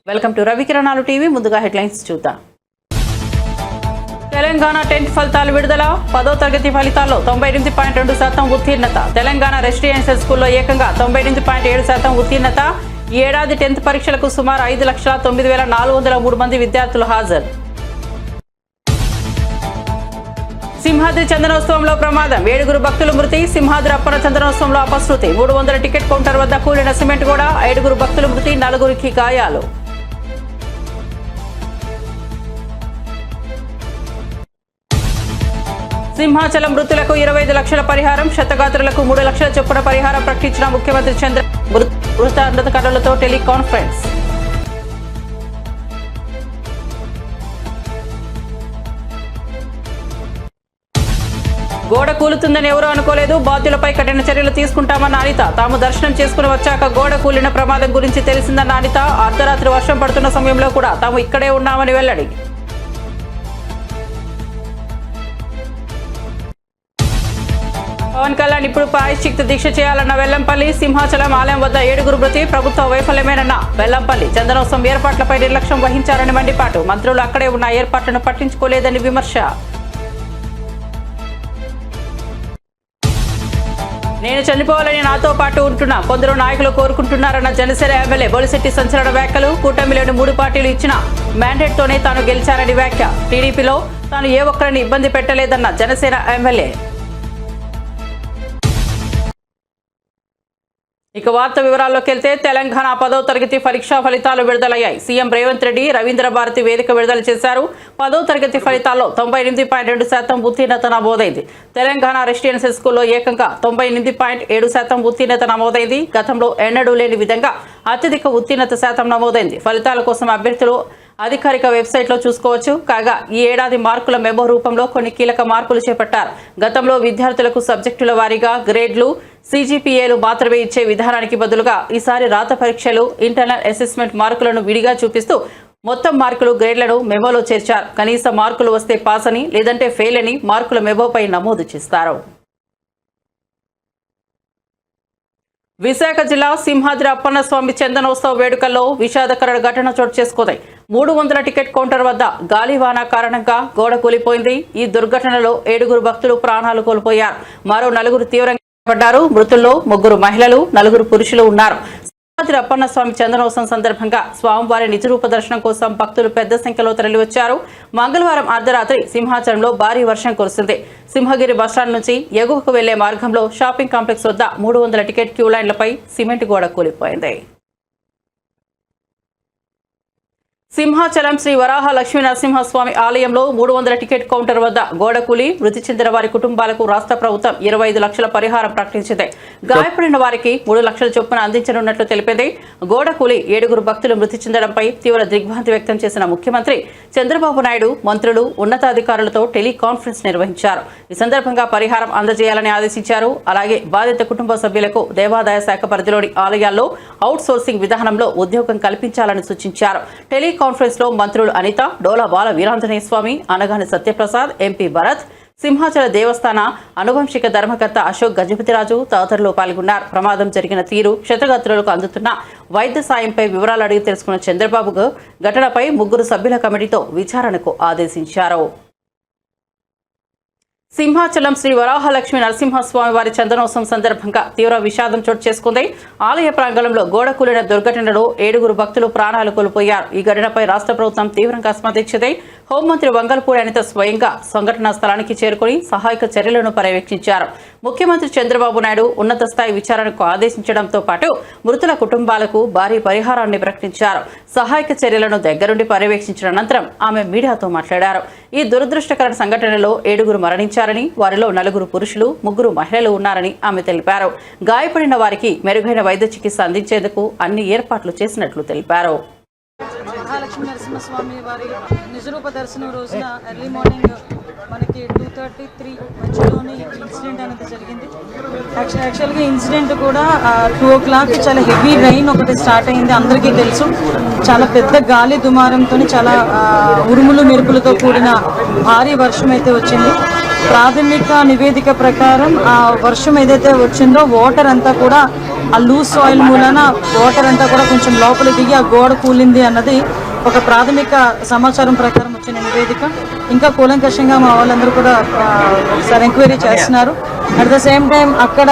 Welcome to Ravikiranalu TV. ముందుగా headlines చూద్దాం. Telangana 10th ఫలితాలు విడుదల. 10వ తరగతి ఫలితాల్లో 98.2% ఉత్తీర్ణత. తెలంగాణ రెసిడెన్షియల్ స్కూల్లో ఏకంగా 98.7% ఉత్తీర్ణత. ఈ ఏడాది 10th పరీక్షలకు సుమారు 5,09,403 మంది విద్యార్థులు హాజరు. సింహాద్రి చందనోత్సవంలో ప్రమాదం. 7 భక్తులు మృతి. సింహాద్రి అప్పన చందనోత్సవంలో అపశృతి. 300 టికెట్ కౌంటర్ వద్ద కూలిన సిమెంట్ గోడ. 7 భక్తులు మృతి, 4 గాయాలు. సింహాచలం మృతులకు 25 లక్షల పరిహారం. క్షతగాత్రులకు 3 లక్షల చొప్పున పరిహారం ప్రకటించిన ముఖ్యమంత్రి చంద్ర. మృతకథలతో టెలికాన్ఫరెన్స్. గోడ కూలుతుందని ఎవరూ అనుకోలేదు. బాధ్యులపై కఠిన చర్యలు తీసుకుంటామన్న అనిత. తాము దర్శనం చేసుకుని వచ్చాక గోడ కూలిన ప్రమాదం గురించి తెలిసిందన్న అనిత. అర్ధరాత్రి వర్షం పడుతున్న సమయంలో కూడా తాము ఇక్కడే ఉన్నామని వెల్లడి. పవన్ కళ్యాణ్ ఇప్పుడు ప్రాయశ్చిత్త దీక్ష చేయాలన్న వెల్లంపల్లి. సింహాచలం ఆలయం వద్ద 7 మృతి. ప్రభుత్వ వైఫల్యమేనన్న వెల్లంపల్లి. చందనోత్సవం ఏర్పాట్లపై నిర్లక్ష్యం వహించారని మండిపాటు. మంత్రులు అక్కడే ఉన్న ఏర్పాట్లను పట్టించుకోలేదని విమర్శ. నేను చనిపోవాలని నాతో పాటు ఉంటున్నా కొందరు నాయకులు కోరుకుంటున్నారన్న జనసేన ఎమ్మెల్యే బొలిశెట్టి సంచలన వ్యాఖ్యలు. కూటమిలోని 3 పార్టీలు ఇచ్చిన మ్యాండేట్తోనే తాను గెలిచారని వ్యాఖ్య. టీడీపీలో తాను ఏ ఒక్కరిని ఇబ్బంది పెట్టలేదన్న జనసేన ఎమ్మెల్యే. ఇక వార్త వివరాల్లోకి వెళ్తే తెలంగాణ 10వ తరగతి పరీక్షా ఫలితాలు విడుదలయ్యాయి. సీఎం రేవంత్ రెడ్డి రవీంద్ర భారతి వేదిక విడుదల చేశారు. 10వ తరగతి ఫలితాల్లో 98.2% ఉత్తీర్ణత నమోదైంది. తెలంగాణ రెసిడెన్షియల్ స్కూల్లో ఏకంగా 98.7% ఉత్తీర్ణత నమోదైంది. గతంలో ఎన్నడూ లేని విధంగా అత్యధిక ఉత్తీర్ణత శాతం నమోదైంది. ఫలితాల కోసం అభ్యర్థులు అధికారిక వెబ్సైట్లో చూసుకోవచ్చు. కాగా ఈ ఏడాది మార్కుల మెమో రూపంలో కొన్ని కీలక మార్పులు చేపట్టారు. గతంలో విద్యార్థులకు సబ్జెక్టుల వారీగా గ్రేడ్లు, CGPAలు మాత్రమే ఇచ్చే విధానానికి బదులుగా ఈసారి రాత పరీక్షలు, ఇంటర్నల్ అసెస్మెంట్ మార్కులను విడిగా చూపిస్తూ మొత్తం మార్కులు, గ్రేడ్లను మెమోలో చేర్చారు. కనీస మార్కులు వస్తే పాస్ అని, లేదంటే ఫెయిల్ అని మార్కుల మెమోపై నమోదు చేస్తారు. విశాఖ జిల్లా సింహాద్రి అప్పన్న స్వామి చందనోత్సవ వేడుకల్లో విషాదకర ఘటన చోటు చేసుకుంది. 300 టికెట్ కౌంటర్ వద్ద గాలివాన కారణంగా గోడ కూలిపోయింది. ఈ దుర్ఘటనలో 7 భక్తులు ప్రాణాలు కోల్పోయారు. మరో 4 తీవ్రంగా పడ్డారు. మృతుల్లో 3 మహిళలు, 4 పురుషులు ఉన్నారు. సింహాద్రి అప్పన్న స్వామి చందనోత్సవం సందర్భంగా స్వామివారి నిజరూప దర్శనం కోసం భక్తులు పెద్ద సంఖ్యలో తరలివచ్చారు. మంగళవారం అర్ధరాత్రి సింహాచలంలో భారీ వర్షం కురిసింది. సింహగిరి బస్టాండ్ నుంచి ఎగువకు వెళ్లే మార్గంలో షాపింగ్ కాంప్లెక్స్ వద్ద 300 టికెట్ క్యూ లైన్లపై సిమెంట్ గోడ కూలిపోయింది. సింహాచలం శ్రీ వరాహ లక్ష్మీ నరసింహస్వామి ఆలయంలో 300 టికెట్ కౌంటర్ వద్ద గోడ కూలి మృతి చెందిన వారి కుటుంబాలకు రాష్ట్ర ప్రభుత్వం 25 లక్షల పరిహారం ప్రకటించింది. గాయపడిన వారికి 3 లక్షల చొప్పున అందించనున్నట్లు తెలిపింది. గోడ కూలి 7 భక్తులు మృతి చెందడంపై తీవ్ర దిగ్భ్రాంతి వ్యక్తం చేసిన ముఖ్యమంత్రి చంద్రబాబు నాయుడు మంత్రులు, ఉన్నతాధికారులతో టెలికాన్ఫరెన్స్ నిర్వహించారు. ఈ సందర్భంగా పరిహారం అందజేయాలని ఆదేశించారు. అలాగే బాధిత కుటుంబ సభ్యులకు దేవాదాయ శాఖ పరిధిలోని ఆలయాల్లో అవుట్ సోర్సింగ్ విధానంలో ఉద్యోగం కల్పించాలని సూచించారు. కాన్ఫరెన్స్ లో మంత్రులు అనిత, డోలా బాల వీరాంజనేయ స్వామి, అనగాని సత్యప్రసాద్, ఎంపీ భరత్, సింహాచల దేవస్థాన అనువంశిక ధర్మకర్త అశోక్ గజపతిరాజు తదితరులు పాల్గొన్నారు. ప్రమాదం జరిగిన తీరు, క్షతగాత్రులకు అందుతున్న వైద్య సాయంపై వివరాలు అడిగి తెలుసుకున్న చంద్రబాబు ఘటనపై 3 సభ్యుల కమిటీతో విచారణకు ఆదేశించారు. సింహాచలం శ్రీ వరాహలక్ష్మి నరసింహస్వామి వారి చందనోత్సవం సందర్భంగా తీవ్ర విషాదం చోటు చేసుకుంది. ఆలయ ప్రాంగణంలో గోడ కూలిన దుర్ఘటనలో 7 భక్తులు ప్రాణాలు కోల్పోయారు. ఈ ఘటనపై రాష్ట్ర ప్రభుత్వం తీవ్రంగా స్పందించింది. హోంమంత్రి వంగల్పూడి అనిత స్వయంగా సంఘటనా స్థలానికి చేరుకుని సహాయక చర్యలను పర్యవేక్షించారు. ముఖ్యమంత్రి చంద్రబాబు నాయుడు ఉన్నత స్థాయి విచారణకు ఆదేశించడంతో పాటు మృతుల కుటుంబాలకు భారీ పరిహారాన్ని ప్రకటించారు. సహాయక చర్యలను దగ్గరుండి పర్యవేక్షించిన అనంతరం ఆమె మీడియాతో మాట్లాడారు. ఈ దురదృష్టకర సంఘటనలో 7 మరణించారని, వారిలో 4 పురుషులు, 3 మహిళలు ఉన్నారని ఆమె తెలిపారు. గాయపడిన వారికి మెరుగైన వైద్య చికిత్స అందించేందుకు అన్ని ఏర్పాట్లు చేసినట్లు తెలిపారు. మహాలక్ష్మి నరసింహస్వామి వారి నిజరూప దర్శనం రోజున ఎర్లీ మార్నింగ్ మనకి 2:33 మధ్యలోని ఇన్సిడెంట్ అనేది జరిగింది. యాక్చువల్గా ఇన్సిడెంట్ కూడా 2 o'clock చాలా హెవీ రైన్ ఒకటి స్టార్ట్ అయింది. అందరికీ తెలుసు, చాలా పెద్ద గాలి దుమారంతో, చాలా ఉరుములు మెరుపులతో కూడిన భారీ వర్షం అయితే వచ్చింది. ప్రాథమిక నివేదిక ప్రకారం ఆ వర్షం ఏదైతే వచ్చిందో వాటర్ అంతా కూడా ఆ లూజ్ సాయిల్ మూలన వాటర్ అంతా కూడా కొంచెం లోపలికి దిగి ఆ గోడ కూలింది అన్నది ఒక ప్రాథమిక సమాచారం ప్రకారం వచ్చిన నివేదిక. ఇంకా కూలంకషంగా మా వాళ్ళందరూ కూడా ఒకసారి ఎంక్వైరీ చేస్తున్నారు. అట్ ద సేమ్ టైం అక్కడ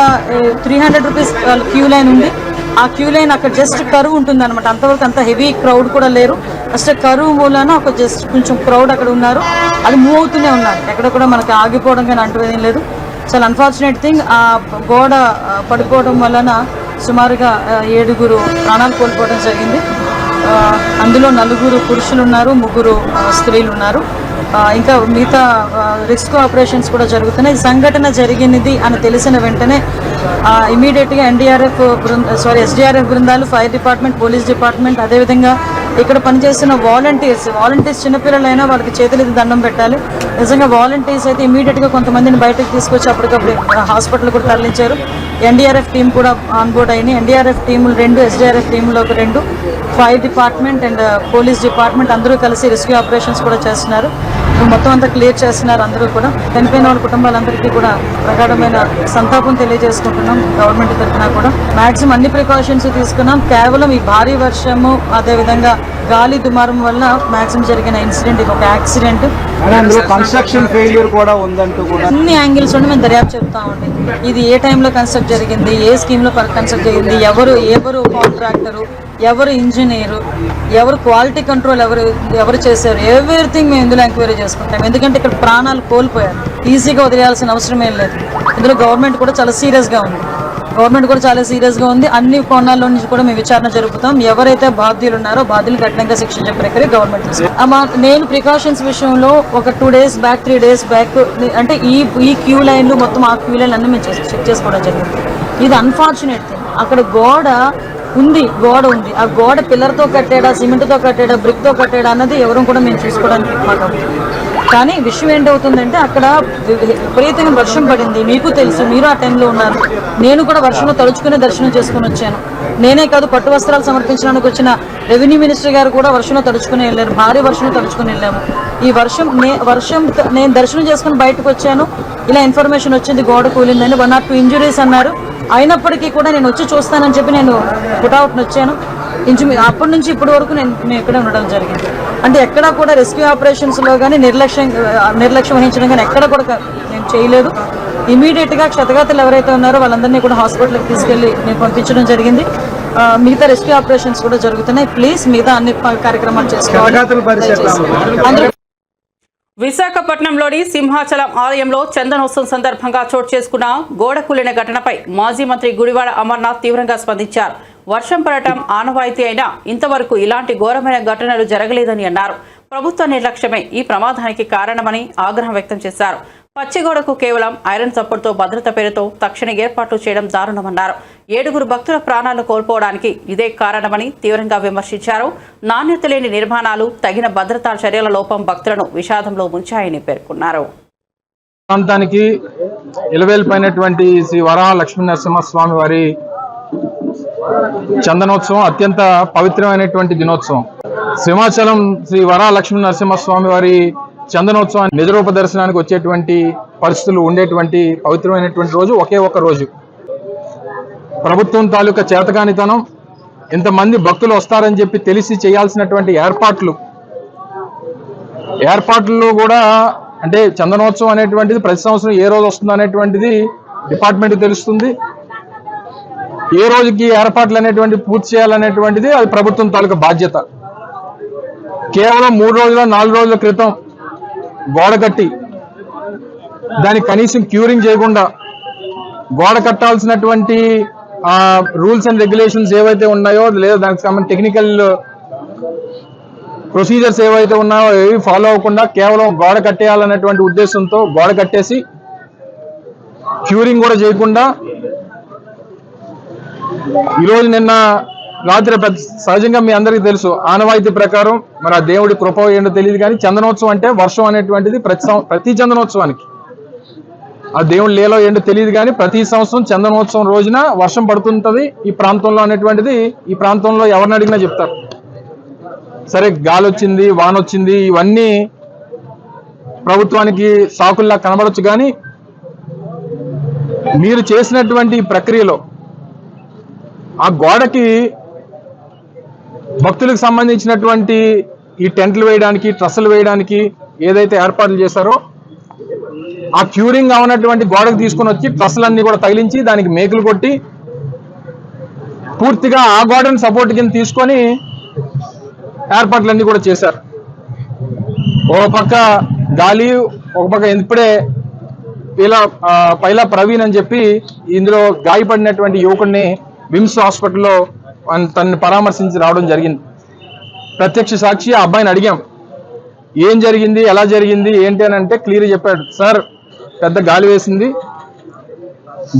300 రూపీస్ క్యూ లైన్ ఉంది. ఆ క్యూ లైన్ అక్కడ జస్ట్ కరువు ఉంటుంది అనమాట. అంతవరకు అంత హెవీ క్రౌడ్ కూడా లేరు. ఫస్ట్ కరువు మూలన ఒక జస్ట్ కొంచెం క్రౌడ్ అక్కడ ఉన్నారు. అది మూవ్ అవుతూనే ఉన్నారు. ఎక్కడ కూడా మనకి ఆగిపోవడం కానీ అంటువేం లేదు. చాలా అన్ఫార్చునేట్ థింగ్, ఆ గోడ పడిపోవడం వలన సుమారుగా 7 ప్రాణాలు కోల్పోవడం జరిగింది. అందులో 4 పురుషులు ఉన్నారు, 3 స్త్రీలు ఉన్నారు. ఇంకా మిగతా రెస్క్యూ ఆపరేషన్స్ కూడా జరుగుతున్నాయి. ఈ సంఘటన జరిగినది అని తెలిసిన వెంటనే ఇమీడియట్గా ఎస్డిఆర్ఎఫ్ బృందాలు, ఫైర్ డిపార్ట్మెంట్, పోలీస్ డిపార్ట్మెంట్, అదేవిధంగా ఇక్కడ పనిచేస్తున్న వాలంటీర్స్ చిన్నపిల్లలైనా వాళ్ళకి చేతులెత్తి దండం పెట్టాలి. నిజంగా వాలంటీర్స్ అయితే ఇమీడియట్గా కొంతమందిని బయటకు తీసుకొచ్చి అప్పటికప్పుడు హాస్పిటల్ కూడా తరలించారు. ఎన్డీఆర్ఎఫ్ టీం కూడా ఆన్బోర్డ్ అయింది. ఎన్డీఆర్ఎఫ్ టీములు 2, ఎస్డీఆర్ఎఫ్ టీంలో ఒక 2, fire department and police department అందరూ కలిసి రెస్క్యూ ఆపరేషన్స్ కూడా చేస్తున్నారు. మొత్తం అంతా క్లియర్ చేస్తున్నారు. అందరూ కూడా చనిపోయిన వాళ్ళ కుటుంబాలందరికీ కూడా ప్రగాఢమైన సంతాపం తెలియజేసుకుంటున్నాం. గవర్నమెంట్ తరఫున కూడా మాక్సిమం అన్ని ప్రికాషన్స్ తీసుకున్నాం. కేవలం ఈ భారీ వర్షము అదేవిధంగా గాలి దుమారం వల్ల మాక్సిమం జరిగిన ఇన్సిడెంట్ ఇది ఒక యాక్సిడెంట్. కన్స్ట్రక్షన్ ఫెయిల్యూర్ కూడా ఉందంటూ కూడా అన్ని యాంగిల్స్ నుండి మేము దర్యాప్తు చెప్తామండి. ఇది ఏ టైంలో కన్స్ట్రక్ట్ జరిగింది, ఏ స్కీమ్లో కన్స్ట్రక్ట్ జరిగింది, ఎవరు కాంట్రాక్టరు, ఎవరు ఇంజనీరు, ఎవరు క్వాలిటీ కంట్రోల్ ఎవరు చేశారు, ఎవ్రీథింగ్ మేము ఇందులో ఎంక్వైరీ చేసుకుంటాం. ఎందుకంటే ఇక్కడ ప్రాణాలు కోల్పోయారు. ఈజీగా వదిలేయాల్సిన అవసరం ఏం లేదు. ఇందులో గవర్నమెంట్ కూడా చాలా సీరియస్గా ఉంది. అన్ని కోణాల్లో నుంచి కూడా మేము విచారణ జరుపుతాం. ఎవరైతే బాధ్యులు ఉన్నారో బాధ్యులు కఠినంగా శిక్షించే ప్రక్రియ గవర్నమెంట్. నేను ప్రికాషన్స్ విషయంలో ఒక 2 days బ్యాక్ 3 days బ్యాక్ అంటే ఈ క్యూ లైన్లు మొత్తం ఆ క్యూ లైన్ అన్నీ మేము చెక్ చేసుకోవడం జరిగింది. ఇది అన్ఫార్చునేట్ థింగ్. అక్కడ గోడ ఉంది. ఆ గోడ పిల్లర్తో కట్టాడా, సిమెంట్తో కట్టాడా, బ్రిక్తో కట్టాడా అన్నది ఎవరు కూడా మేము చూసుకోవడానికి మాకు. కానీ విషయం ఏంటవుతుందంటే అక్కడ విపరీతంగా వర్షం పడింది. మీకు తెలుసు, మీరు ఆ టైంలో ఉన్నారు. నేను కూడా వర్షంలో తడుచుకునే దర్శనం చేసుకుని వచ్చాను. నేనే కాదు, పట్టు వస్త్రాలు సమర్పించడానికి వచ్చిన రెవెన్యూ మినిస్టర్ గారు కూడా వర్షంలో తడుచుకుని వెళ్ళారు. భారీ వర్షంలో తడుచుకుని వెళ్ళాము. ఈ వర్షం నేను దర్శనం చేసుకుని బయటకు వచ్చాను. ఇలా ఇన్ఫర్మేషన్ వచ్చింది గోడ కూలిందని. 1 or 2 ఇంజురీస్ అన్నారు. అయినప్పటికీ కూడా నేను వచ్చి చూస్తానని చెప్పి నేను పుట్అవుట్ని వచ్చాను. అప్పటి నుంచి ఇప్పటి వరకు మేము ఇక్కడే ఉండడం జరిగింది. అంటే ఎక్కడా కూడా రెస్క్యూ ఆపరేషన్స్లో కానీ నిర్లక్ష్యం వహించడం కానీ ఎక్కడ కూడా మేము చేయలేదు. ఇమీడియట్గా క్షతగాతులు ఎవరైతే ఉన్నారో వాళ్ళందరినీ కూడా హాస్పిటల్కి తీసుకెళ్ళి మేము పంపించడం జరిగింది. మిగతా రెస్క్యూ ఆపరేషన్స్ కూడా జరుగుతున్నాయి. ప్లీజ్ మిగతా అన్ని కార్యక్రమాలు చేసుకోవాలి. విశాఖపట్నంలోని సింహాచలం ఆలయంలో చందనోత్సవం సందర్భంగా చోటు చేసుకున్న గోడ కూలిన ఘటనపై మాజీ మంత్రి గుడివాడ అమర్నాథ్ తీవ్రంగా స్పందించారు. వర్షం పడటం ఆనవాయితీ అయినా ఇంతవరకు ఇలాంటి ఘోరమైన ఘటనలు జరగలేదని అన్నారు. ప్రభుత్వ నిర్లక్ష్యమే ఈ ప్రమాదానికి కారణమని ఆగ్రహం వ్యక్తం చేశారు. పచ్చిగోడకు కేవలం ఐరన్ చప్పుడుతో భద్రత పేరుతో తక్షణ ఏర్పాట్లు చేయడం దారుణమన్నారు. 7 భక్తుల ప్రాణాలు కోల్పోవడానికి ఇదే కారణమని తీవ్రంగా విమర్శించారు. నాణ్యత లేని నిర్మాణాలు, తగిన భద్రతా చర్యల లోపం భక్తులను విషాదంలో ముంచాయని పేర్కొన్నారు. ప్రాంతానికి ఇలవేల్పైనటువంటి శ్రీ వరాహ లక్ష్మీ నరసింహస్వామి వారి చందనోత్సవం అత్యంత పవిత్రమైనటువంటి దినోత్సవం. సింహాచలం శ్రీ వరాహ లక్ష్మీ నరసింహస్వామి వారి చందనోత్సవం నిజరూప దర్శనానికి వచ్చేటువంటి పరిస్థితులు ఉండేటువంటి పవిత్రమైనటువంటి రోజు ఒకే ఒక రోజు. ప్రభుత్వం తాలూకా చేతకానితనం, ఇంతమంది భక్తులు వస్తారని చెప్పి తెలిసి చేయాల్సినటువంటి ఏర్పాట్లు కూడా, అంటే చందనోత్సవం అనేటువంటిది ప్రతి సంవత్సరం ఏ రోజు వస్తుంది అనేటువంటిది డిపార్ట్మెంట్ తెలుస్తుంది. ఏ రోజుకి ఏర్పాట్లు అనేటువంటి పూర్తి చేయాలనేటువంటిది అది ప్రభుత్వం తాలూకా బాధ్యత. కేవలం 3 రోజుల 4 రోజుల క్రితం గోడ కట్టి దానికి కనీసం క్యూరింగ్ చేయకుండా గోడ కట్టాల్సినటువంటి రూల్స్ అండ్ రెగ్యులేషన్స్ ఏవైతే ఉన్నాయో, లేదా దానికి సంబంధించిన టెక్నికల్ ప్రొసీజర్స్ ఏవైతే ఉన్నాయో ఏవి ఫాలో అవ్వకుండా కేవలం గోడ కట్టేయాలనేటువంటి ఉద్దేశంతో గోడ కట్టేసి క్యూరింగ్ కూడా చేయకుండా ఈరోజు నిన్న రాత్రి సహజంగా మీ అందరికీ తెలుసు ఆనవాయితీ ప్రకారం, మరి ఆ దేవుడి కృప ఏంటో తెలియదు కానీ చందనోత్సవం అంటే వర్షం అనేటువంటిది ప్రతి చందనోత్సవానికి ఆ దేవుడి లీలో ఏంటో తెలియదు కానీ ప్రతి సంవత్సరం చందనోత్సవం రోజున వర్షం పడుతుంటది ఈ ప్రాంతంలో అనేటువంటిది ఈ ప్రాంతంలో ఎవరిని అడిగినా చెప్తారు. సరే గాలి వచ్చింది, వాన వచ్చింది, ఇవన్నీ ప్రభుత్వానికి సాకుల్లా కనబడొచ్చు కానీ మీరు చేసినటువంటి ప్రక్రియలో ఆ గోడకి భక్తులకు సంబంధించినటువంటి ఈ టెంట్లు వేయడానికి, ట్రస్సులు వేయడానికి ఏదైతే ఏర్పాట్లు చేశారో ఆ క్యూరింగ్ అవునటువంటి గోడకు తీసుకొని వచ్చి ట్రస్సులన్నీ కూడా తగిలించి దానికి మేకులు కొట్టి పూర్తిగా ఆ గోడను సపోర్ట్ కింద తీసుకొని ఏర్పాట్లన్నీ కూడా చేశారు. ఒక పక్క గాలి, ఒక పక్క ఇప్పుడే పైలా ప్రవీణ్ అని చెప్పి ఇందులో గాయపడినటువంటి యువకుడిని విమ్స్ హాస్పిటల్లో తనని పరామర్శించి రావడం జరిగింది. ప్రత్యక్ష సాక్షి ఆ అబ్బాయిని అడిగాం, ఏం జరిగింది, ఎలా జరిగింది, ఏంటి అని అంటే క్లియర్ చెప్పాడు. సార్, పెద్ద గాలి వేసింది,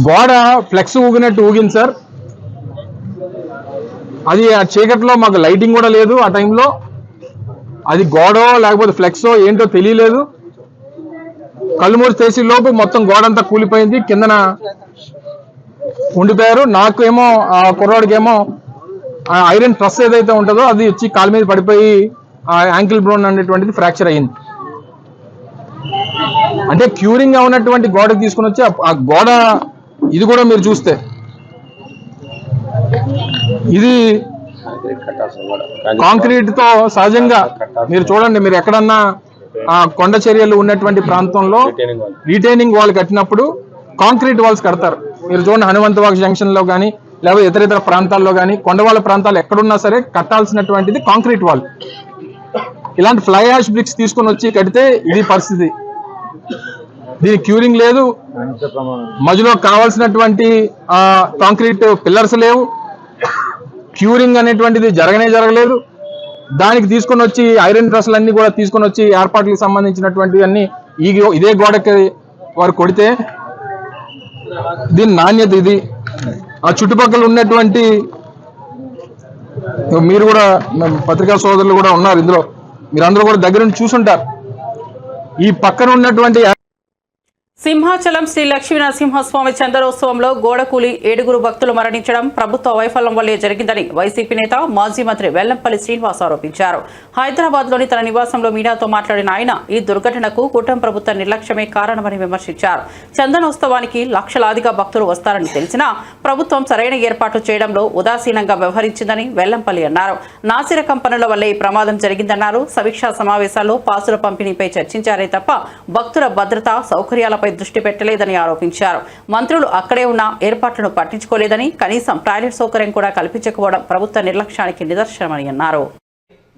గోడ ఫ్లెక్స్ ఊగినట్టు ఊగింది సార్. అది ఆ చీకట్లో మాకు లైటింగ్ కూడా లేదు ఆ టైంలో. అది గోడో లేకపోతే ఫ్లెక్సో ఏంటో తెలియలేదు. కళ్ళు మూసి చేసే లోపు మొత్తం గోడంతా కూలిపోయింది, కిందన ఉండిపోయారు. నాకేమో ఆ కుర్రాడికేమో ఐరన్ ట్రస్ ఏదైతే ఉంటుందో అది వచ్చి కాలు మీద పడిపోయి ఆ యాంకిల్ బ్రోన్ అనేటువంటిది ఫ్రాక్చర్ అయ్యింది. అంటే క్యూరింగ్ ఉన్నటువంటి గోడకు తీసుకుని వచ్చి ఆ గోడ ఇది కూడా మీరు చూస్తే ఇది కాంక్రీట్ తో సహజంగా మీరు చూడండి, మీరు ఎక్కడన్నా ఆ కొండ చర్యలు ఉన్నటువంటి ప్రాంతంలో రిటైనింగ్ వాల్ కట్టినప్పుడు కాంక్రీట్ వాల్స్ కడతారు. మీరు చూడండి, హనుమంతవాగ్ జంక్షన్ లో కానీ లేకపోతే ఇతర ప్రాంతాల్లో కానీ కొండవాళ్ళ ప్రాంతాలు ఎక్కడున్నా సరే కట్టాల్సినటువంటిది కాంక్రీట్ వాల్. ఇలాంటి ఫ్లై యాష్ బ్రిక్స్ తీసుకొని వచ్చి కడితే ఇది పరిస్థితి. దీని క్యూరింగ్ లేదు, మధ్యలో కావాల్సినటువంటి కాంక్రీట్ పిల్లర్స్ లేవు, క్యూరింగ్ అనేటువంటిది జరగలేదు. దానికి తీసుకొని వచ్చి ఐరన్ ట్రస్సులు అన్ని కూడా తీసుకొని వచ్చి ఏర్పాట్లకు సంబంధించినటువంటి అన్ని ఇదే గోడకి వారు కొడితే దీని నాణ్యత ఇది. ఆ చుట్టుపక్కల ఉన్నటువంటి మీరు కూడా పత్రికా సోదరులు కూడా ఉన్నారు ఇందులో, మీరందరూ కూడా దగ్గర నుంచి చూసుంటారు. ఈ పక్కన ఉన్నటువంటి సింహాచలం శ్రీ లక్ష్మీ నరసింహస్వామి చందనోత్సవంలో గోడకూలి 7 భక్తులు మరణించడం ప్రభుత్వ వైఫల్యం వల్లే జరిగిందని వైసీపీ నేత మాజీ మంత్రి వెల్లంపల్లి శ్రీనివాస్ ఆరోపించారు. హైదరాబాద్ లోని తన నివాసంలో మీడియాతో మాట్లాడిన ఆయన ఈ దుర్ఘటనకు కూటమి ప్రభుత్వ నిర్లక్ష్యమే కారణమని విమర్శించారు. చందనోత్సవానికి లక్షలాదిగా భక్తులు వస్తారని తెలిసినా ప్రభుత్వం సరైన ఏర్పాట్లు చేయడంలో ఉదాసీనంగా వ్యవహరించిందని వెల్లంపల్లి అన్నారు. నాసిరకం పనుల వల్లే ఈ ప్రమాదం జరిగిందన్నారు. సమీక్షా సమావేశాల్లో పాసుల పంపిణీపై చర్చించారే తప్ప భక్తుల భద్రత, సౌకర్యాలపై దృష్టి పెట్టలేదని ఆరోపించారు. మంత్రులు అక్కడే ఉన్న ఏర్పాట్లను పట్టించుకోలేదని, కనీసం టాయిలెట్ సౌకర్యం కూడా కల్పించకపోవడం ప్రభుత్వ నిర్లక్ష్యానికి నిదర్శనమని అన్నారు.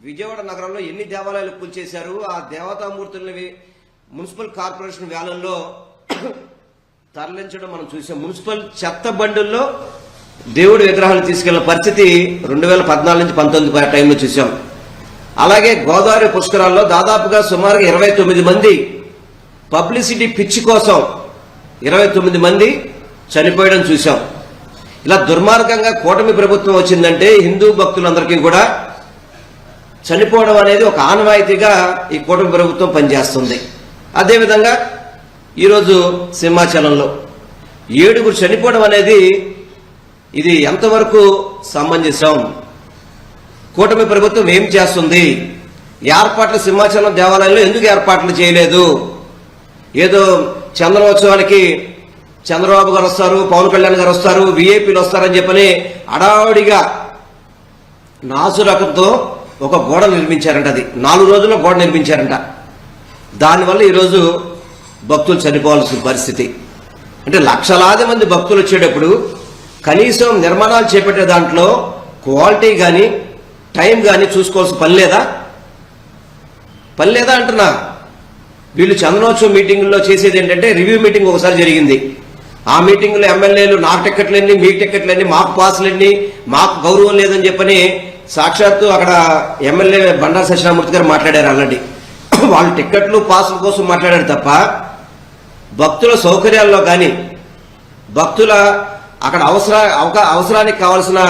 విజయవాడ నగరంలో ఎన్ని దేవాలయాలు కూల్చేశారు. ఆ దేవతామూర్తుల్ని మున్సిపల్ కార్పొరేషన్ వ్యాలంలో తరలించడం మనం చూసాం. మున్సిపల్ చెత్త బండుల్లో దేవుడి విగ్రహాలు తీసుకెళ్లిన పరిస్థితి 2014 నుంచి 19 టైంలో చూసాం. అలాగే గోదావరి పుష్కరాల్లో దాదాపుగా సుమారుగా 29 మంది పబ్లిసిటీ పిచ్చి కోసం 29 మంది చనిపోయడం చూశాం. ఇలా దుర్మార్గంగా కూటమి ప్రభుత్వం వచ్చిందంటే హిందూ భక్తులందరికీ కూడా చనిపోవడం అనేది ఒక ఆనవాయితీగా ఈ కూటమి ప్రభుత్వం పనిచేస్తుంది. అదేవిధంగా ఈరోజు సింహాచలంలో 7 చనిపోవడం అనేది ఇది ఎంతవరకు సమంజసం? కూటమి ప్రభుత్వం ఏం చేస్తుంది? ఏర్పాట్లు సింహాచలం దేవాలయంలో ఎందుకు ఏర్పాట్లు చేయలేదు? ఏదో చంద్రోత్సవానికి చంద్రబాబు గారు వస్తారు, పవన్ కళ్యాణ్ గారు వస్తారు, విఐపీలు వస్తారని చెప్పని అడావుడిగా నాసురకంతో ఒక గోడ నిర్మించారంట. అది 4 రోజుల్లో గోడ నిర్మించారంట. దానివల్ల ఈరోజు భక్తులు చనిపోవాల్సిన పరిస్థితి. అంటే లక్షలాది మంది భక్తులు వచ్చేటప్పుడు కనీసం నిర్మాణాలు చేపట్టే దాంట్లో క్వాలిటీ కానీ టైం కానీ చూసుకోవాల్సిన పని లేదా అంటున్నా. వీళ్ళు చందనోత్సవం మీటింగుల్లో చేసేది ఏంటంటే రివ్యూ మీటింగ్ ఒకసారి జరిగింది. ఆ మీటింగ్లో ఎమ్మెల్యేలు నాకు టికెట్లన్నీ, మీకు టికెట్లన్నీ, మాకు పాసులన్నీ, మాకు గౌరవం లేదని చెప్పని సాక్షాత్తు అక్కడ ఎమ్మెల్యే బండారు సత్యనారాయణమూర్తి గారు మాట్లాడారు. ఆల్రెడీ వాళ్ళు టికెట్లు పాసుల కోసం మాట్లాడారు తప్ప భక్తుల సౌకర్యాల్లో కానీ భక్తుల అక్కడ అవసరానికి కావాల్సిన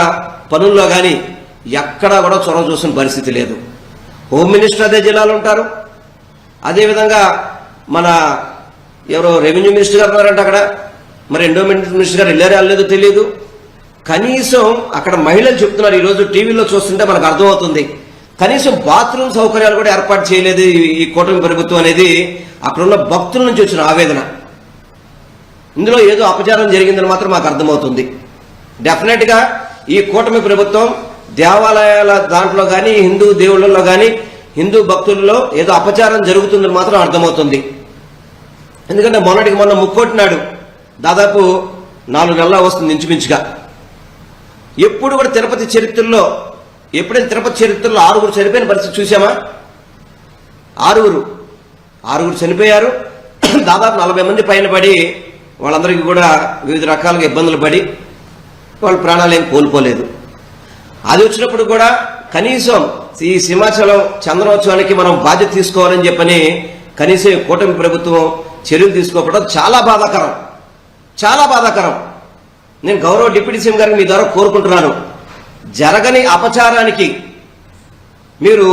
పనుల్లో కానీ ఎక్కడా కూడా చొరవ చూసిన పరిస్థితి లేదు. హోమ్ మినిస్టర్ అదే జిల్లాలో ఉంటారు. అదేవిధంగా మన ఎవరో రెవెన్యూ మినిస్టర్ గారు ఉన్నారంటే అక్కడ, మరి ఎండోమెంట్ మినిస్టర్ గారు వెళ్ళారో లేదో తెలియదు. కనీసం అక్కడ మహిళలు చెప్తున్నారు, ఈరోజు టీవీలో చూస్తుంటే మనకు అర్థమవుతుంది, కనీసం బాత్రూమ్ సౌకర్యాలు కూడా ఏర్పాటు చేయలేదు ఈ కూటమి ప్రభుత్వం అనేది అక్కడున్న భక్తుల నుంచి వచ్చిన ఆవేదన. ఇందులో ఏదో అపచారం జరిగిందని మాత్రం మాకు అర్థమవుతుంది. డెఫినెట్గా ఈ కూటమి ప్రభుత్వం దేవాలయాల దాంట్లో కానీ హిందూ దేవుళ్ళలో కానీ హిందూ భక్తుల్లో ఏదో అపచారం జరుగుతుందని మాత్రం అర్థమవుతుంది. ఎందుకంటే మొన్న ముక్కోటినాడు దాదాపు 4 నెలల వస్తుంది ఇంచుమించుగా. ఎప్పుడు కూడా తిరుపతి చరిత్రలో ఎప్పుడైనా తిరుపతి చరిత్రలో 6 చనిపోయిన పరిస్థితి చూసామా? 6 చనిపోయారు. దాదాపు 40 మంది పైన పడి వాళ్ళందరికీ కూడా వివిధ రకాలుగా ఇబ్బందులు పడి వాళ్ళ ప్రాణాలు ఏం కోల్పోలేదు. అది వచ్చినప్పుడు కూడా కనీసం ఈ సింహాచలం చందనోత్సవానికి మనం బాధ్యత తీసుకోవాలని చెప్పని కనీసం ఈ కూటమి ప్రభుత్వం చర్యలు తీసుకోకపోవడం చాలా బాధాకరం, చాలా బాధాకరం. నేను గౌరవ డిప్యూటీ సీఎం గారికి మీ ద్వారా కోరుకుంటున్నాను, జరగని అపచారానికి మీరు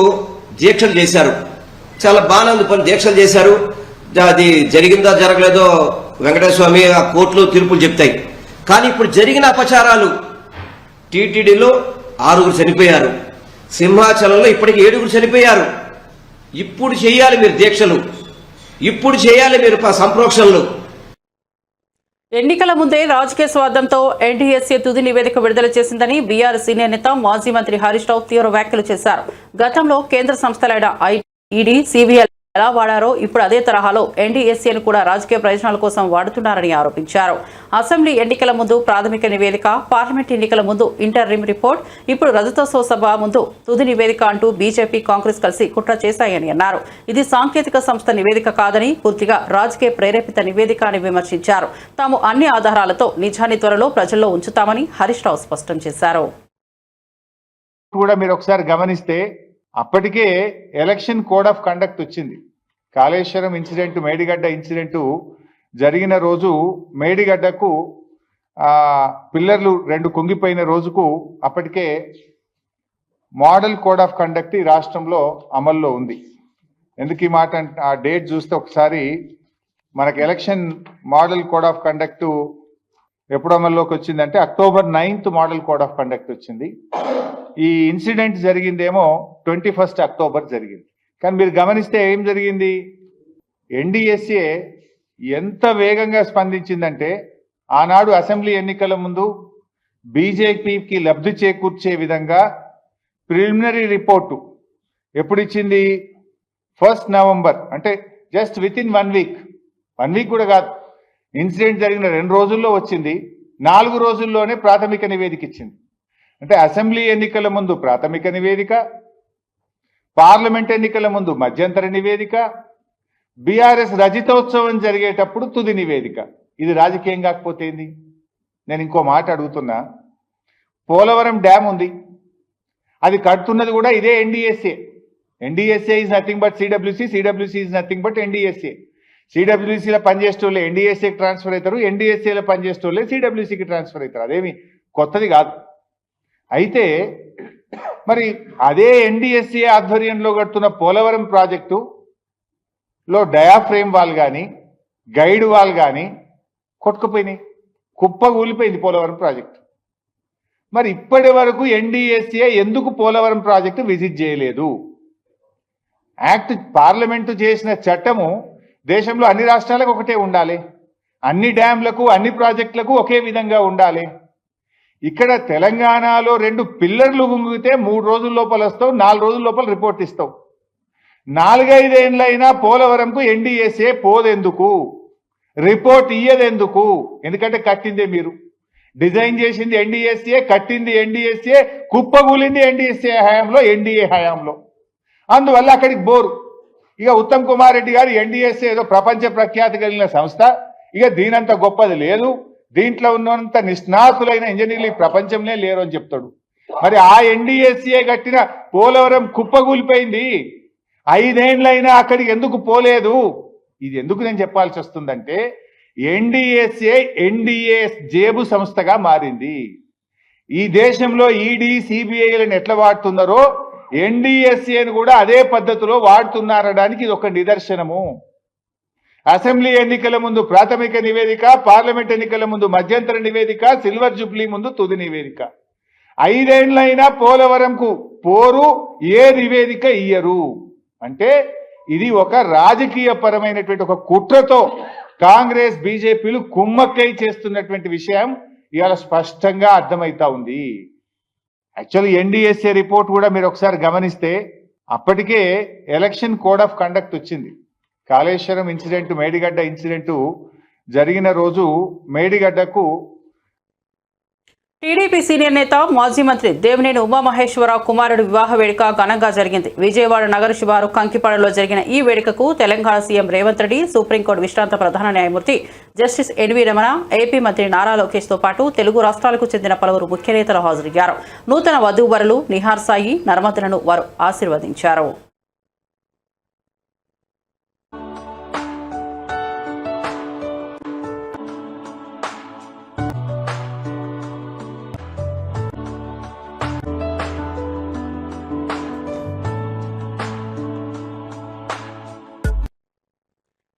దీక్షలు చేశారు, చాలా బాగానే ఉంది పని, దీక్షలు చేశారు. అది జరిగిందా జరగలేదో వెంకటేశ్వర స్వామి ఆ కోర్టులో తీర్పులు చెప్తాయి. కానీ ఇప్పుడు జరిగిన అపచారాలు, టీటీడీలో 6 చనిపోయారు, సింహాచలంలో ఇప్పటికి 7 చనిపోయారు. ఇప్పుడు చేయాలి మీరు దీక్షలు, ఇప్పుడు చేయాలి మీరు సంప్రోక్షణలు. ఎన్నికల ముందే రాజకీయ స్వార్థంతో ఎన్డీఎస్ఏ తుది నివేదిక విడుదల చేసిందని బీఆర్ఎస్ సీనియర్ నేత మాజీ మంత్రి హరీష్ రావు తీవ్ర వ్యాఖ్యలు చేశారు. గతంలో కేంద్ర సంస్థలైన ఈడీ, సిబిఐ ఎలా వాడారో ఇప్పుడు అదే తరహాలో ఎన్డీఎస్ఏను కూడా రాజకీయ ప్రయోజనాల కోసం వాడుతున్నారని ఆరోపించారు. అసెంబ్లీ ఎన్నికల ముందు ప్రాథమిక నివేదిక, పార్లమెంట్ ఎన్నికల ముందు ఇంటర్రిమ్ రిపోర్ట్, ఇప్పుడు రజతోత్సవ సభ ముందు తుది నివేదిక అంటూ బీజేపీ, కాంగ్రెస్ కలిసి కుట్ర చేశాయని అన్నారు. ఇది సాంకేతిక సంస్థ నివేదిక కాదని, పూర్తిగా రాజకీయ ప్రేరేపిత నివేదిక అని విమర్శించారు. తాము అన్ని ఆధారాలతో నిజాన్ని త్వరలో ప్రజల్లో ఉంచుతామని హరీష్ రావు స్పష్టం చేశారు. కూడా మీరు ఒకసారి గమనిస్తే అప్పటికే ఎలక్షన్ కోడ్ ఆఫ్ కండక్ట్ వచ్చింది. కాళేశ్వరం ఇన్సిడెంట్, మేడిగడ్డ ఇన్సిడెంట్ జరిగిన రోజు మేడిగడ్డకు పిల్లర్లు 2 కుంగిపోయిన రోజుకు అప్పటికే మోడల్ కోడ్ ఆఫ్ కండక్ట్ ఈ రాష్ట్రంలో అమల్లో ఉంది. ఎందుకు ఈ మాట ఆ డేట్ చూస్తే ఒకసారి మనకి election model code of conduct ఎప్పుడు అమల్లోకి వచ్చిందంటే October 9th model code of conduct వచ్చింది. ఈ ఇన్సిడెంట్ జరిగిందేమో 21st October జరిగింది. కానీ మీరు గమనిస్తే ఏం జరిగింది, ఎన్డీఎస్ఏ ఎంత వేగంగా స్పందించిందంటే ఆనాడు అసెంబ్లీ ఎన్నికల ముందు బీజేపీకి లబ్ధి చేకూర్చే విధంగా ప్రిలిమినరీ రిపోర్టు ఎప్పుడు ఇచ్చింది? 1st November, అంటే just with in 1 week, 1 week కూడా కాదు, ఇన్సిడెంట్ జరిగిన 2 రోజుల్లో వచ్చింది. 4 రోజుల్లోనే ప్రాథమిక నివేదిక ఇచ్చింది. అంటే అసెంబ్లీ ఎన్నికల ముందు ప్రాథమిక నివేదిక, పార్లమెంట్ ఎన్నికల ముందు మధ్యంతర నివేదిక, బీఆర్ఎస్ రజతోత్సవం జరిగేటప్పుడు తుది నివేదిక. ఇది రాజకీయం కాకపోతే ఏంది? నేను ఇంకో మాట అడుగుతున్నా, పోలవరం డ్యామ్ ఉంది, అది కడుతున్నది కూడా ఇదే NDSA. NDSA is nothing but CWC, CWC is nothing but NDSA. సిడబ్ల్యూసీలో పనిచేసేటోళ్ళే ఎన్డీఎస్ఏకి ట్రాన్స్ఫర్ అవుతారు, ఎన్డీఎస్ఏలో పనిచేసేటోళ్ళే సిడబ్ల్యూసీకి ట్రాన్స్ఫర్ అవుతారు. అదేమి కొత్తది కాదు. అయితే మరి అదే ఎన్డీఎస్ఏ ఆధ్వర్యంలో కడుతున్న పోలవరం ప్రాజెక్టులో డయాఫ్రేమ్ వాల్ కానీ గైడ్ వాల్ కానీ కొట్టుకుపోయినాయి, కుప్పగూలిపోయింది పోలవరం ప్రాజెక్టు. మరి ఇప్పటి వరకు ఎన్డీఎస్ఏ ఎందుకు పోలవరం ప్రాజెక్టు విజిట్ చేయలేదు? యాక్ట్ పార్లమెంటు చేసిన చట్టము దేశంలో అన్ని రాష్ట్రాలకు ఒకటే ఉండాలి, అన్ని డ్యాంలకు అన్ని ప్రాజెక్టులకు ఒకే విధంగా ఉండాలి. ఇక్కడ తెలంగాణలో 2 పిల్లర్లు గుంగితే 3 రోజుల లోపల వస్తావు, 4 రోజుల లోపల రిపోర్ట్ ఇస్తావు. 4-5 ఏళ్ళైనా పోలవరంకు ఎన్డీఎస్ఏ పోదెందుకు? రిపోర్ట్ ఇయ్యదెందుకు? ఎందుకంటే కట్టిందే మీరు, డిజైన్ చేసింది ఎన్డీఎస్ఏ, కట్టింది ఎన్డీఎస్ఏ, కుప్పగూలింది ఎన్డీఎస్ఏ హయాంలో, ఎన్డీఏ హయాంలో. అందువల్ల అక్కడికి బోరు. ఇక ఉత్తమ్ కుమార్ రెడ్డి గారు ఎన్డీఎస్ఏ ఏదో ప్రపంచ ప్రఖ్యాతి కలిగిన సంస్థ, ఇక దీనంత గొప్పది లేదు, దీంట్లో ఉన్నంత నిష్ణాతులైన ఇంజనీర్లు ఈ ప్రపంచంలో లేరు అని చెప్తాడు. మరి ఆ ఎన్డీఎస్ఏ కట్టిన పోలవరం కుప్పగూలిపోయింది, 5 ఏళ్ళైనా అక్కడికి ఎందుకు పోలేదు? ఇది ఎందుకు నేను చెప్పాల్సి వస్తుందంటే ఎన్డీఎస్ఏ ఎన్డీఏ జేబు సంస్థగా మారింది. ఈ దేశంలో ఈడీ, సిబిఐలను ఎట్లా వాడుతున్నారో ఎన్డీఎస్ఏను కూడా అదే పద్ధతిలో వాడుతున్నారనడానికి ఇది ఒక నిదర్శనము. అసెంబ్లీ ఎన్నికల ముందు ప్రాథమిక నివేదిక, పార్లమెంట్ ఎన్నికల ముందు మధ్యంతర నివేదిక, సిల్వర్ జూబ్లీ ముందు తుది నివేదిక. 5 ఏళ్ళైనా పోలవరంకు పోరు, ఏ నివేదిక ఇయ్యరు. అంటే ఇది ఒక రాజకీయ పరమైనటువంటి ఒక కుట్రతో కాంగ్రెస్, బీజేపీలు కుమ్మక్కై చేస్తున్నటువంటి విషయం ఇవాళ స్పష్టంగా అర్థమైతా ఉంది. యాక్చువల్లీ ఎన్డీఎస్ఏ రిపోర్ట్ కూడా మీరు ఒకసారి గమనిస్తే అప్పటికే ఎలక్షన్ కోడ్ ఆఫ్ కండక్ట్ వచ్చింది. కాళేశ్వరం ఇన్సిడెంట్, మేడిగడ్డ ఇన్సిడెంట్ జరిగిన రోజు మేడిగడ్డకు టీడీపీ సీనియర్ నేత మాజీ మంత్రి దేవినేని ఉమామహేశ్వరరావు కుమారుడి వివాహ వేడుక ఘనంగా జరిగింది. విజయవాడ నగర శివారు కంకిపాడులో జరిగిన ఈ వేడుకకు తెలంగాణ సీఎం రేవంత్ రెడ్డి, సుప్రీంకోర్టు విశ్రాంత ప్రధాన న్యాయమూర్తి జస్టిస్ ఎన్వి రమణ, ఏపీ మంత్రి నారా లోకేష్ తో పాటు తెలుగు రాష్ట్రాలకు చెందిన పలువురు ముఖ్య నేతలు హాజరయ్యారు. నూతన వధూవరులు నిహార్ సాయి, నర్మదలను వారు ఆశీర్వదించారు.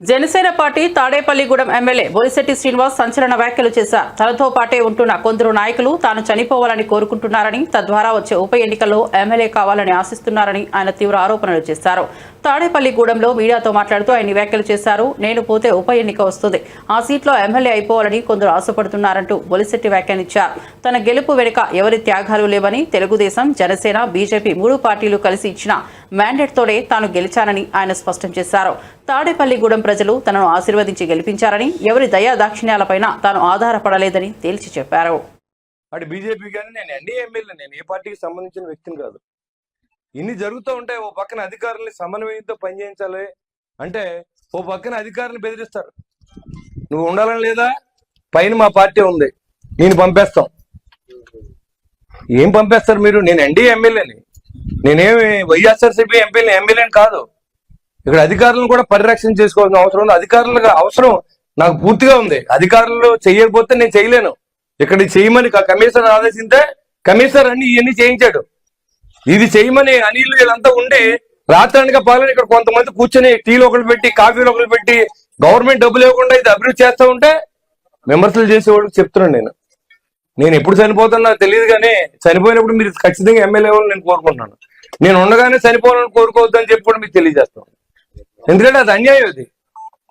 జనసేన పార్టీ తాడేపల్లిగూడెం ఎమ్మెల్యే బొలిశెట్టి శ్రీనివాస్ సంచలన వ్యాఖ్యలు చేశారు. తనతో పాటే ఉంటున్న కొందరు నాయకులు తాను చనిపోవాలని కోరుకుంటున్నారని, తద్వారా వచ్చే ఉప ఎన్నికల్లో ఎమ్మెల్యే కావాలని ఆశిస్తున్నారని ఆయన తీవ్ర ఆరోపణలు చేశారు. తాడేపల్లిగూడెంలో మీడియాతో మాట్లాడుతూ ఆయన వ్యాఖ్యలు చేశారు. నేను పోతే ఉప ఎన్నిక వస్తుంది, ఆ సీట్లో ఎమ్మెల్యే అయిపోవాలని కొందరు ఆశపడుతున్నారంటూ బొలిశెట్టి వ్యాఖ్యానించారు. తన గెలుపు వెనుక ఎవరి త్యాగాలు లేవని, తెలుగుదేశం, జనసేన, బీజేపీ 3 పార్టీలు కలిసి ఇచ్చిన మ్యాండేట్తోనే తాను గెలిచానని ఆయన స్పష్టం చేశారు. తాడేపల్లిగూడెం ప్రజలు తనను ఆశీర్వదించి గెలిపించారని, ఎవరి దయా దాక్షిణ్యాలపైన తాను ఆధారపడలేదని తేల్చి చెప్పారు. అటు బీజేపీ కానీ నేను ఎన్డీఏ ఎమ్మెల్యే, నేను ఏ పార్టీకి సంబంధించిన వ్యక్తిని కాదు. ఇన్ని జరుగుతూ ఉంటాయి. ఓ పక్కన అధికారుల్ని సమన్వయంతో పనిచేయించాలి అంటే ఓ పక్కన అధికారులను బెదిరిస్తారు. నువ్వు ఉండాలని లేదా, పైన మా పార్టీ ఉంది, నేను పంపేస్తాం. ఏం పంపేస్తారు మీరు? నేను ఎన్డీఏ ఎమ్మెల్యేని, నేనేమి వైఎస్ఆర్సీపీ ఎమ్మెల్యేని కాదు. ఇక్కడ అధికారులను కూడా పరిరక్షణ చేసుకోవాల్సిన అవసరం ఉంది. అధికారులకు అవసరం నాకు పూర్తిగా ఉంది. అధికారులు చేయకపోతే నేను చేయలేను. ఇక్కడ చేయమని కమిషనర్ ఆదేశిస్తే కమిషనర్ అన్ని ఇవన్నీ చేయించాడు. ఇది చేయమని అనిల్ వీళ్ళంతా ఉండి రాత్రానిక పాలన ఇక్కడ కొంతమంది కూర్చొని టీలు ఒకరు పెట్టి, కాఫీలు ఒకరు పెట్టి, గవర్నమెంట్ డబ్బులు ఇవ్వకుండా ఇది అభివృద్ధి చేస్తూ ఉంటే విమర్శలు చేసేవాళ్ళకి చెప్తున్నాను. నేను ఎప్పుడు చనిపోతున్నా తెలియదు, కానీ చనిపోయినప్పుడు మీరు ఖచ్చితంగా ఎమ్మెల్యే అవ్వాలని నేను కోరుకుంటున్నాను. నేను ఉండగానే చనిపోవాలని కోరుకోవద్దని చెప్పి కూడా మీకు తెలియజేస్తాను. ఎందుకంటే అది అన్యాయం. అది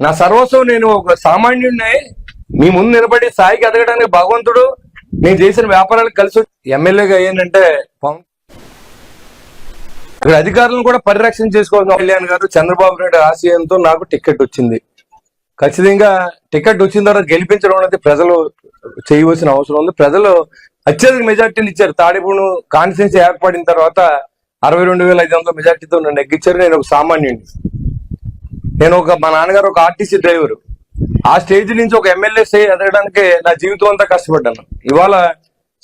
నా సర్వస్వం. నేను ఒక సామాన్యుడిని మీ ముందు నిలబడి స్థాయికి ఎదగడానికి భగవంతుడు నేను చేసిన వ్యాపారాలకు కలిసి ఎమ్మెల్యేగా అయ్యానంటే ఇక్కడ అధికారులను కూడా పరిరక్షణ చేసుకోవాల్సిన కళ్యాణ్ గారు, చంద్రబాబు నాయుడు ఆశయంతో నాకు టికెట్ వచ్చింది. ఖచ్చితంగా టికెట్ వచ్చిన తర్వాత గెలిపించడం అనేది ప్రజలు చేయవలసిన అవసరం ఉంది. ప్రజలు అత్యధిక మెజార్టీని ఇచ్చారు. తాడేపూడి కాన్స్టిట్యున్సీ ఏర్పడిన తర్వాత 62,500 మెజార్టీతో నన్ను ఎక్కించారు. నేను ఒక సామాన్యుడిని. మా నాన్నగారు ఒక ఆర్టీసీ డ్రైవరు. ఆ స్టేజ్ నుంచి ఒక ఎమ్మెల్యే ఎదగడానికి నా జీవితం అంతా కష్టపడ్డాను. ఇవాళ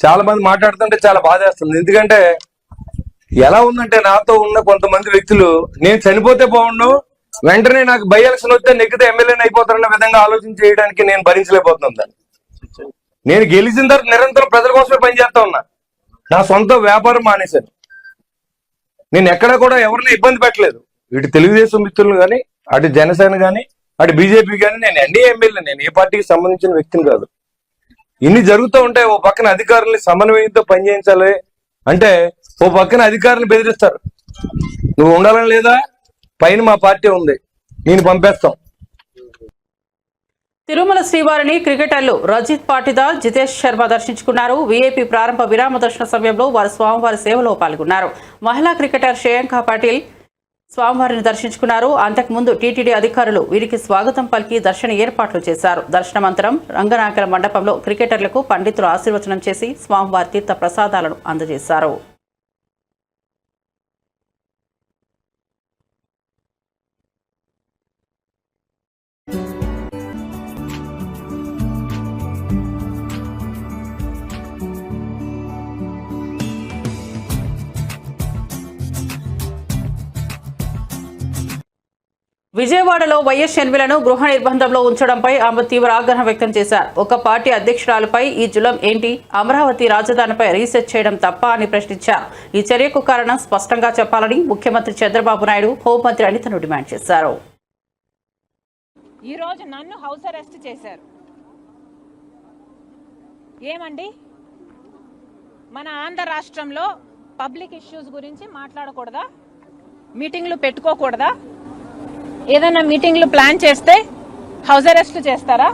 చాలా మంది మాట్లాడుతుంటే చాలా బాధేస్తుంది. ఎందుకంటే ఎలా ఉందంటే, నాతో ఉన్న కొంతమంది వ్యక్తులు నేను చనిపోతే బాగుండు, వెంటనే నాకు బై ఎలక్షన్ వస్తే నెగ్గితే ఎమ్మెల్యేని అయిపోతారన్న విధంగా ఆలోచన చేయడానికి నేను భరించలేకపోతున్నాను దాన్ని. నేను గెలిచిన తర్వాత నిరంతరం ప్రజల కోసమే పనిచేస్తా ఉన్నా. నా సొంత వ్యాపారం మానేశాను. నేను ఎక్కడా కూడా ఎవరిని ఇబ్బంది పెట్టలేదు. ఇటు తెలుగుదేశం మిత్రులు కానీ, అటు జనసేన కానీ, అటు బీజేపీ కానీ. నేను ఎన్డీఏ ఎమ్మెల్యే, నేను ఏ పార్టీకి సంబంధించిన వ్యక్తిని కాదు. ఇన్ని జరుగుతూ ఉంటాయి. ఓ పక్కన అధికారుల్ని సమన్వయంతో పనిచేయించాలి అంటే ఓ పక్కన అధికారులను బెదిరిస్తారు. నువ్వు ఉండాలని లేదా, పైన మా పార్టీ ఉంది, నేను పంపేస్తాం. తిరుమల శ్రీవారిని క్రికెటర్లు రజిత్ పాటిదార్, జితేష్ శర్మ దర్శించుకున్నారు. వీఐపీ ప్రారంభ విరామ దర్శన సమయంలో వారు స్వామివారి సేవలో పాల్గొన్నారు. మహిళా క్రికెటర్ శ్రేయాంక పాటిల్ స్వామివారిని దర్శించుకున్నారు. అంతకుముందు టీటీడీ అధికారులు వీరికి స్వాగతం పలికి దర్శన ఏర్పాట్లు చేశారు. దర్శనానంతరం రంగనాయకుల మండపంలో క్రికెటర్లకు పండితులు ఆశీర్వచనం చేసి స్వామివారి తీర్థ ప్రసాదాలను అందజేశారు. విజయవాడలో వైఎస్ షర్మిలను గృహ నిర్బంధంలో ఉంచడంపై ఆమె తీవ్ర ఆగ్రహం వ్యక్తం చేశారు. ఒక పార్టీ అధ్యక్షురాలపై ఈ జులం ఏంటి? అమరావతి రాజధానిపై రీసెర్చ్ చేయడం తప్ప అని ప్రశ్నించారు. ఈ చర్యకు కారణం స్పష్టంగా చెప్పాలని ముఖ్యమంత్రి చంద్రబాబు నాయుడు, హోంమంత్రి అనితను డిమాండ్ చేశారు. ఈ రోజు నన్ను హౌస్ అరెస్ట్ చేశారు. ఏమండి, మన ఆంధ్ర రాష్ట్రంలో పబ్లిక్ ఇష్యూస్ గురించి మాట్లాడకూడదా? మీటింగ్లు పెట్టుకోకూడదా? ఏదైనా మీటింగ్లు ప్లాన్ చేస్తే హౌస్ అరెస్ట్ చేస్తారా?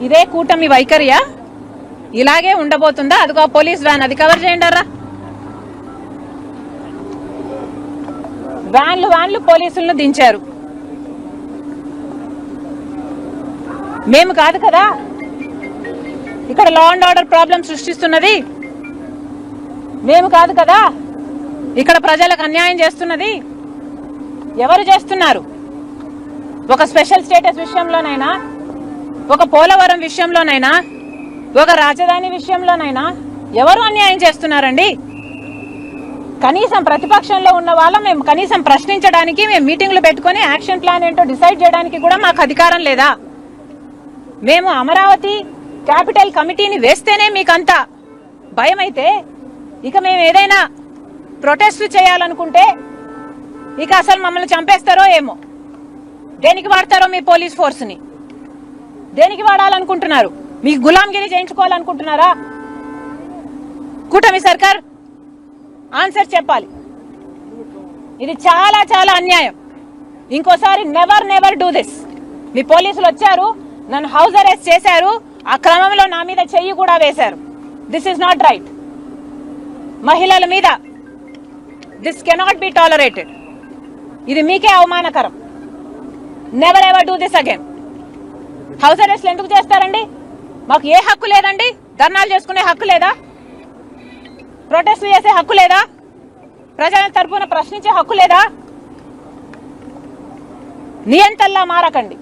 ఇదే కూటమి వైఖరియా? ఇలాగే ఉండబోతుందా? అదిగో పోలీస్ వ్యాన్, అది కవర్ చేయండి. వ్యాన్లు పోలీసులను దించారు. మేము కాదు కదా ఇక్కడ లా అండ్ ఆర్డర్ ప్రాబ్లం సృష్టిస్తున్నది, మేము కాదు కదా ఇక్కడ ప్రజలకు అన్యాయం చేస్తున్నది. ఎవరు చేస్తున్నారు? ఒక స్పెషల్ స్టేటస్ విషయంలోనైనా, ఒక పోలవరం విషయంలోనైనా, ఒక రాజధాని విషయంలోనైనా ఎవరు అన్యాయం చేస్తున్నారండి? కనీసం ప్రతిపక్షంలో ఉన్న వాళ్ళం మేము కనీసం ప్రశ్నించడానికి, మేము మీటింగ్లు పెట్టుకొని యాక్షన్ ప్లాన్ ఏంటో డిసైడ్ చేయడానికి కూడా మాకు అధికారం లేదా? మేము అమరావతి క్యాపిటల్ కమిటీని వేస్తేనే మీకంతా భయం అయితే, ఇక మేము ఏదైనా ప్రొటెస్ట్ చేయాలనుకుంటే ఇక అసలు మమ్మల్ని చంపేస్తారో ఏమో. దేనికి వాడతారో మీ పోలీస్ ఫోర్స్ని? దేనికి వాడాలనుకుంటున్నారు? మీకు గులాంగిరి చేయించుకోవాలనుకుంటున్నారా? కూటమి సర్కార్ ఆన్సర్ చెప్పాలి. ఇది చాలా చాలా అన్యాయం. ఇంకోసారి నెవర్ డూ దిస్. మీ పోలీసులు వచ్చారు, నన్ను హౌస్ అరెస్ట్ చేశారు, ఆ క్రమంలో నా మీద చెయ్యి కూడా వేశారు. This is not right. మహిళల మీద దిస్ కెనాట్ బి టాలరేటెడ్. ఇది మీకే అవమానకరం. Never ever do this again. House అరెస్ట్లు ఎందుకు చేస్తారండి? మాకు ఏ హక్కు లేదండి? ధర్నాలు చేసుకునే హక్కు లేదా? ప్రొటెస్ట్ చేసే హక్కు లేదా? ప్రజల తరఫున ప్రశ్నించే హక్కు లేదా? నియంతల్లా మారకండి.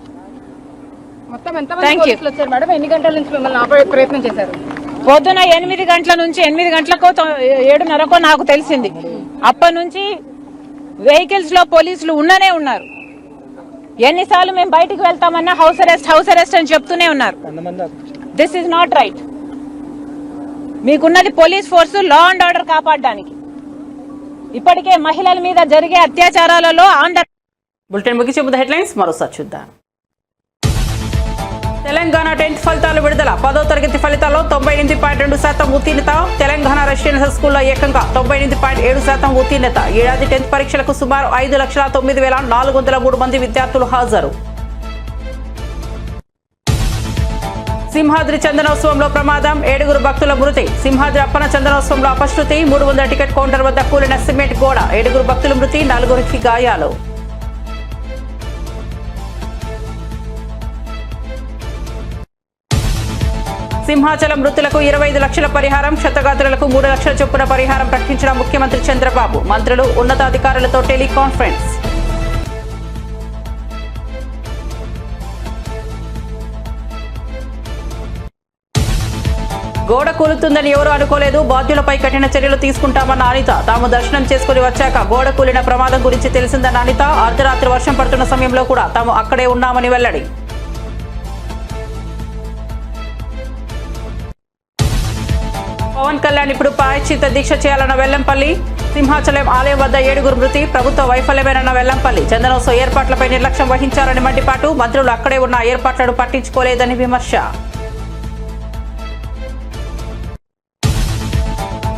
మొత్తం ఎంతమంది పోలీసులు వచ్చారు మేడం? ఎన్ని గంటల నుంచి మిమ్మల్ని ఆపే ప్రయత్నం చేశారు? పొద్దున 8 గంటల నుంచి 8 గంటలకో 7:30కో నాకు తెలిసింది. అప్పటి నుంచి వెహికల్స్ లో పోలీసులు ఉన్ననే ఉన్నారు. ఎన్నిసార్లు మేము బయటికి వెళ్తామన్నా హౌస్ అరెస్ట్ అని చెప్తూనే ఉన్నారు. This is not right. మీకున్నది police force law and order కాపాడడానికి. ఇప్పటికే మహిళల మీద జరిగే అత్యాచారాలలో బులెటిన్ ముగించే ముందు హెడ్లైన్స్ మరోసారి చూద్దాం. తెలంగాణ 10th ఫలితాలు విడుదల. 10వ తరగతి ఫలితాల్లో 98.2% ఉత్తీర్ణత. తెలంగాణ రెసిడెన్షియల్ స్కూల్లో ఏకంగా 98.7% ఉత్తీర్ణత. ఏడాది 10th పరీక్షలకు సుమారు 5,09,403 మంది విద్యార్థులు హాజరు. సింహాద్రి చందనోత్సవంలో ప్రమాదం. 7 భక్తుల మృతి. సింహాద్రి అప్పన చందనోత్సవంలో అపశృతి. 300 టికెట్ కౌంటర్ వద్ద కూలిన సిమెంట్ గోడ. 7 భక్తుల మృతి, 4 గాయాలు. సింహాచలం మృతులకు 25 లక్షల పరిహారం. క్షతగాత్రులకు 3 లక్షల చొప్పున పరిహారం ప్రకటించిన ముఖ్యమంత్రి చంద్రబాబు. మంత్రులు, ఉన్నతాధికారులతో టెలికాన్ఫరెన్స్. గోడ కూలుతుందని ఎవరూ అనుకోలేదు. బాధ్యులపై కఠిన చర్యలు తీసుకుంటామన్న అనిత. తాము దర్శనం చేసుకుని వచ్చాక గోడ కూలిన ప్రమాదం గురించి తెలిసిందన్న అనిత. అర్ధరాత్రి వర్షం పడుతున్న సమయంలో కూడా తాము అక్కడే ఉన్నామని వెల్లడి. పవన్ కళ్యాణ్ ఇప్పుడు ప్రాయశ్చిత్త దీక్ష చేయాలన్న వెల్లంపల్లి. సింహాచలం ఆలయం వద్ద 7 మృతి. ప్రభుత్వ వైఫల్యమేనన్న వెల్లంపల్లి. చందనోత్సవ ఏర్పాట్లపై నిర్లక్ష్యం వహించారని మండిపాటు. మంత్రులు అక్కడే ఉన్న ఏర్పాట్లను పట్టించుకోలేదని విమర్శ.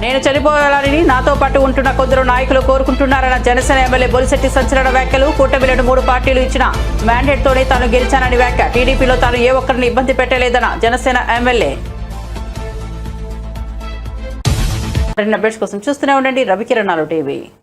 నేను చనిపోవాలని నాతో పాటు ఉంటున్న కొందరు నాయకులు కోరుకుంటున్నారన్న జనసేన ఎమ్మెల్యే బొలిశెట్టి సంచలన వ్యాఖ్యలు. కూటమిలను 3 పార్టీలు ఇచ్చిన మ్యాండేట్ తోనే తాను గెలిచానని వ్యాఖ్య. టీడీపీలో తాను ఏ ఒక్కరిని ఇబ్బంది పెట్టలేదన్న జనసేన ఎమ్మెల్యే. అప్డేట్స్ కోసం చూస్తూనే ఉండండి రవికిరణాలు టీవీ.